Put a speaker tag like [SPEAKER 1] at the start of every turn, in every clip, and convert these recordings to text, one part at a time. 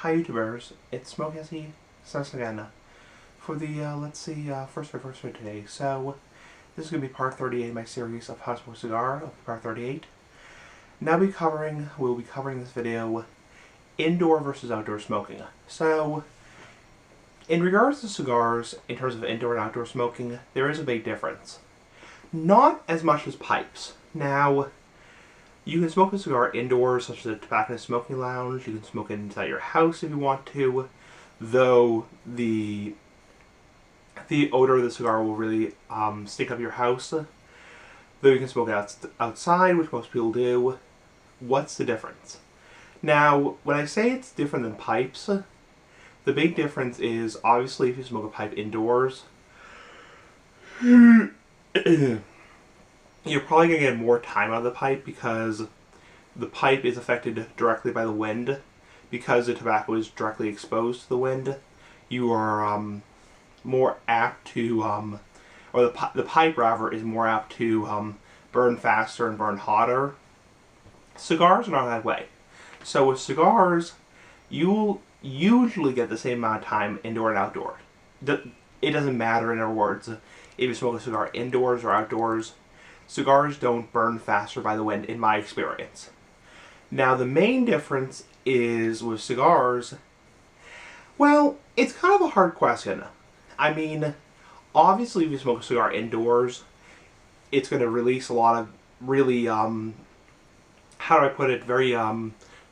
[SPEAKER 1] Hi YouTubers, it's Smokey starts again for the, first for today. So, this is going to be part 38 of my series of how to smoke a cigar, part 38. Now we'll be covering this video, indoor versus outdoor smoking. So, in regards to cigars, in terms of indoor and outdoor smoking, there is a big difference. Not as much as pipes. Now, you can smoke a cigar indoors, such as a tobacconist smoking lounge. You can smoke it inside your house if you want to, though the odor of the cigar will really stink up your house. Though you can smoke it outside, which most people do. What's the difference? Now, when I say it's different than pipes, the big difference is, obviously, if you smoke a pipe indoors, you're probably going to get more time out of the pipe because the pipe is affected directly by the wind. Because the tobacco is directly exposed to the wind, you are more apt to, or the pipe rather, is more apt to burn faster and burn hotter. Cigars are not that way. So with cigars, you'll usually get the same amount of time indoor and outdoor. It doesn't matter, in other words, if you smoke a cigar indoors or outdoors. Cigars don't burn faster by the wind, in my experience. Now, the main difference is with cigars, well, it's kind of a hard question. I mean, obviously, if you smoke a cigar indoors, it's going to release a lot of really, how do I put it, very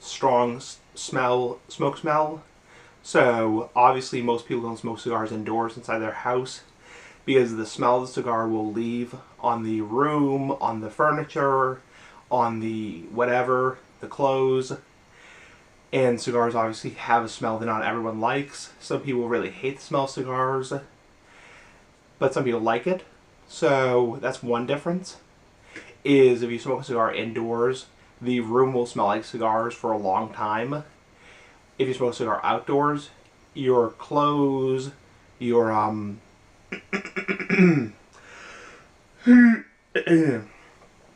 [SPEAKER 1] strong smoke smell. So, obviously, most people don't smoke cigars indoors inside their house, because the smell of the cigar will leave on the room, on the furniture, on the whatever, the clothes. And cigars obviously have a smell that not everyone likes. Some people really hate the smell of cigars, but some people like it. So that's one difference, is if you smoke a cigar indoors, the room will smell like cigars for a long time. If you smoke a cigar outdoors, your clothes, your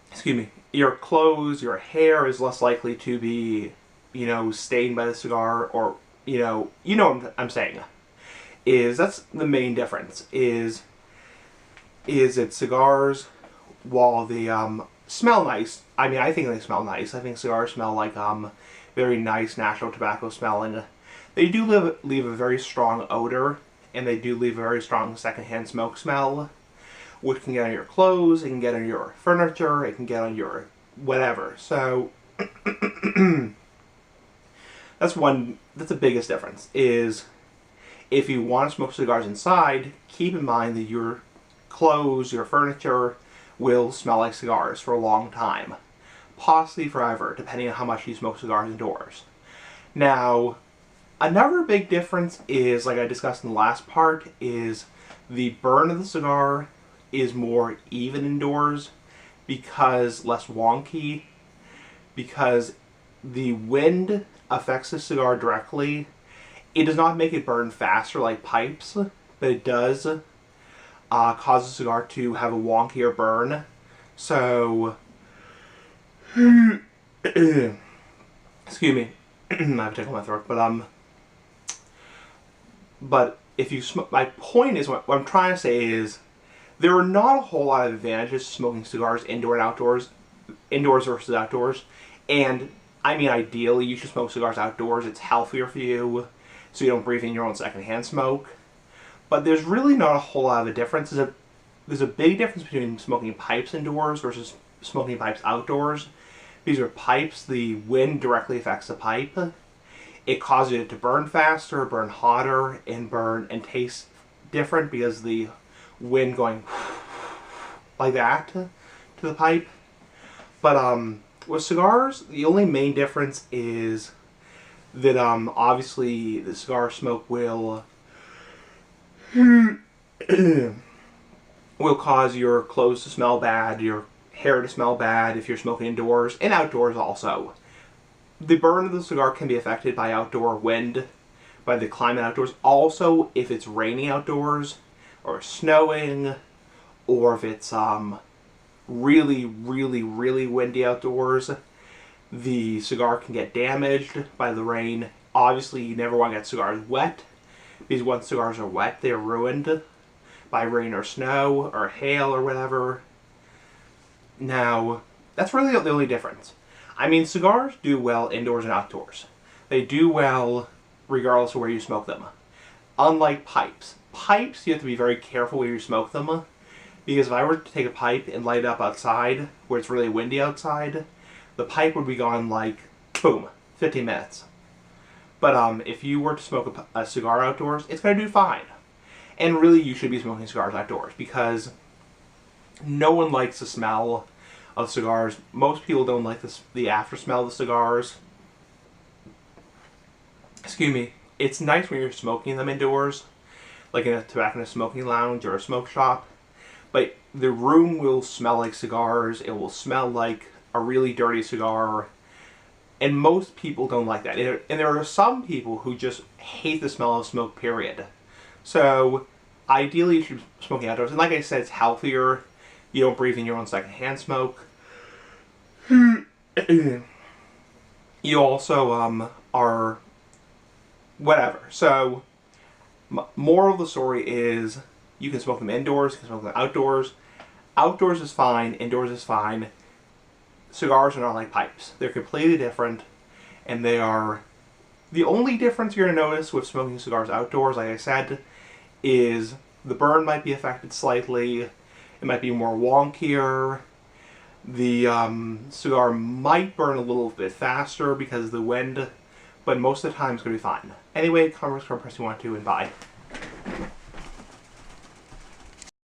[SPEAKER 1] excuse me, your clothes, your hair is less likely to be, stained by the cigar, or, you know what I'm saying. That's the main difference, is that cigars, while they smell nice, I mean, I think they smell nice. I think cigars smell like very nice natural tobacco smelling. They do leave a very strong odor, and they do leave a very strong secondhand smoke smell, which can get on your clothes, it can get on your furniture, it can get on your whatever. So that's the biggest difference, is if you want to smoke cigars inside, keep in mind that your clothes, your furniture will smell like cigars for a long time. Possibly forever, depending on how much you smoke cigars indoors. Now, another big difference is, like I discussed in the last part, is the burn of the cigar is more even indoors, because less wonky, because the wind affects the cigar directly. It does not make it burn faster like pipes, but it does cause the cigar to have a wonkier burn. So, excuse me, I have a tickle in my throat, but if you smoke, my point is, what I'm trying to say is, there are not a whole lot of advantages to smoking cigars indoors versus outdoors. And, I mean, ideally, you should smoke cigars outdoors. It's healthier for you, so you don't breathe in your own secondhand smoke. But there's really not a whole lot of a difference. There's a big difference between smoking pipes indoors versus smoking pipes outdoors. Because with pipes, the wind directly affects the pipe. It causes it to burn faster, burn hotter, and taste different, because the wind going like that to the pipe. But with cigars, the only main difference is that obviously the cigar smoke will cause your clothes to smell bad, your hair to smell bad if you're smoking indoors, and outdoors also. The burn of the cigar can be affected by outdoor wind, by the climate outdoors. Also, if it's raining outdoors, or snowing, or if it's really, really, really windy outdoors, the cigar can get damaged by the rain Obviously, you never want to get cigars wet, because once cigars are wet, they're ruined by rain or snow or hail or whatever. Now, that's really the only difference. I mean, cigars do well indoors and outdoors. They do well regardless of where you smoke them. Unlike pipes. Pipes, you have to be very careful where you smoke them, because if I were to take a pipe and light it up outside, where it's really windy outside, the pipe would be gone like, boom, 15 minutes. But if you were to smoke a cigar outdoors, it's going to do fine. And really, you should be smoking cigars outdoors, because no one likes the smell of cigars. Most people don't like the after smell of the cigars. Excuse me. It's nice when you're smoking them indoors, like in a tobacco smoking lounge or a smoke shop. But the room will smell like cigars. It will smell like a really dirty cigar. And most people don't like that. And there are some people who just hate the smell of smoke, period. So, ideally you should be smoking outdoors. And like I said, it's healthier. You don't breathe in your own secondhand smoke. You also are whatever. So, moral of the story is you can smoke them indoors, you can smoke them outdoors. Outdoors is fine, indoors is fine. Cigars are not like pipes. They're completely different, and they are... The only difference you're going to notice with smoking cigars outdoors, like I said, is the burn might be affected slightly. It might be more wonkier. The cigar might burn a little bit faster because of the wind, but most of the time it's going to be fine. Anyway, comments, press you want to, and bye.